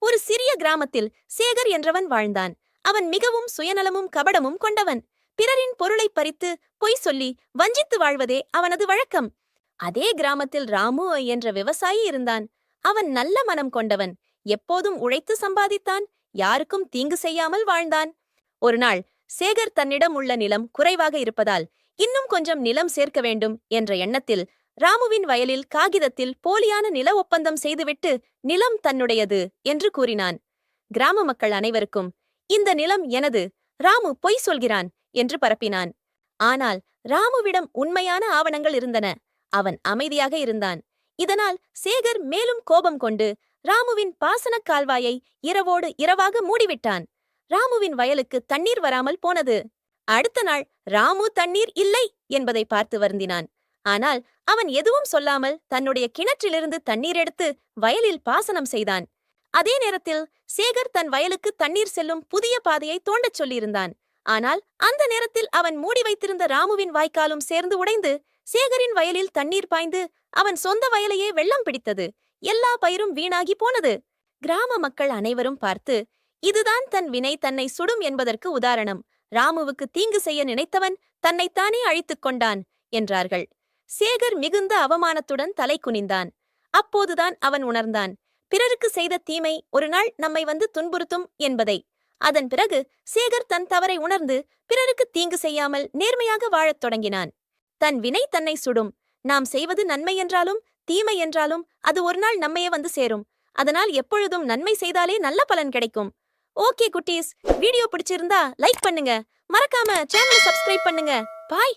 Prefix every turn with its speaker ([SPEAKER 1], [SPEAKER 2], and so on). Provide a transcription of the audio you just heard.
[SPEAKER 1] ஒரு சிறிய கிராமத்தில் சேகர் என்றவன் வாழ்ந்தான். அவன் மிகவும் சுயநலமும் கபடமும் கொண்டவன். பிறரின் பொருளை பறித்து பொய் சொல்லி வஞ்சித்து வாழ்வதே அவனது வழக்கம். அதே கிராமத்தில் ராமு என்ற விவசாயி இருந்தான். அவன் நல்ல மனம் கொண்டவன். எப்போதும் உழைத்து சம்பாதித்தான். யாருக்கும் தீங்கு செய்யாமல் வாழ்ந்தான். ஒருநாள் சேகர் தன்னிடம் உள்ள நிலம் குறைவாக இருப்பதால் இன்னும் கொஞ்சம் நிலம் சேர்க்க வேண்டும் என்ற எண்ணத்தில் ராமுவின் வயலில் காகிதத்தில் போலியான நில ஒப்பந்தம் செய்துவிட்டு நிலம் தன்னுடையது என்று கூறினான். கிராம மக்கள் அனைவருக்கும் இந்த நிலம் எனது, ராமு பொய் சொல்கிறான் என்று பரப்பினான். ஆனால் ராமுவிடம் உண்மையான ஆவணங்கள் இருந்தன. அவன் அமைதியாக இருந்தான். இதனால் சேகர் மேலும் கோபம் கொண்டு ராமுவின் பாசனக் கால்வாயை இரவோடு இரவாக மூடிவிட்டான். ராமுவின் வயலுக்கு தண்ணீர் வராமல் போனது. அடுத்த நாள் ராமு தண்ணீர் இல்லை என்பதை பார்த்து வருந்தினான். ஆனால் அவன் எதுவும் சொல்லாமல் தன்னுடைய கிணற்றிலிருந்து தண்ணீர் எடுத்து வயலில் பாசனம் செய்தான். அதே நேரத்தில் சேகர் தன் வயலுக்கு தண்ணீர் செல்லும் புதிய பாதையை தோண்டச் சொல்லியிருந்தான். ஆனால் அந்த நேரத்தில் அவன் மூடி வைத்திருந்த ராமுவின் வாய்க்காலும் சேர்ந்து உடைந்து சேகரின் வயலில் தண்ணீர் பாய்ந்து அவன் சொந்த வயலையே வெள்ளம் பிடித்தது. எல்லா பயிரும் வீணாகி போனது. கிராம மக்கள் அனைவரும் பார்த்து, இதுதான் தன் வினை தன்னை சுடும் என்பதற்கு உதாரணம். ராமுவுக்கு தீங்கு செய்ய நினைத்தவன் தன்னைத்தானே அழித்துக் கொண்டான் என்றார்கள். சேகர் மிகுந்த அவமானத்துடன் தலை குனிந்தான். அப்போதுதான் அவன் உணர்ந்தான், பிறருக்கு செய்த தீமை ஒரு நாள் நம்மை வந்து துன்புறுத்தும் என்பதை. அதன் பிறகு சேகர் தன் தவறை உணர்ந்து பிறருக்கு தீங்கு செய்யாமல் நேர்மையாக வாழத் தொடங்கினான். தன் வினை தன்னை சுடும். நாம் செய்வது நன்மை என்றாலும் தீமை என்றாலும் அது ஒரு நாள் நம்மையே வந்து சேரும். அதனால் எப்பொழுதும் நன்மை செய்தாலே நல்ல பலன் கிடைக்கும். ஓகே குட்டீஸ், வீடியோ பிடிச்சிருந்தா லைக் பண்ணுங்க. மறக்காம சேனலை சப்ஸ்கிரைப் பண்ணுங்க. பாய்.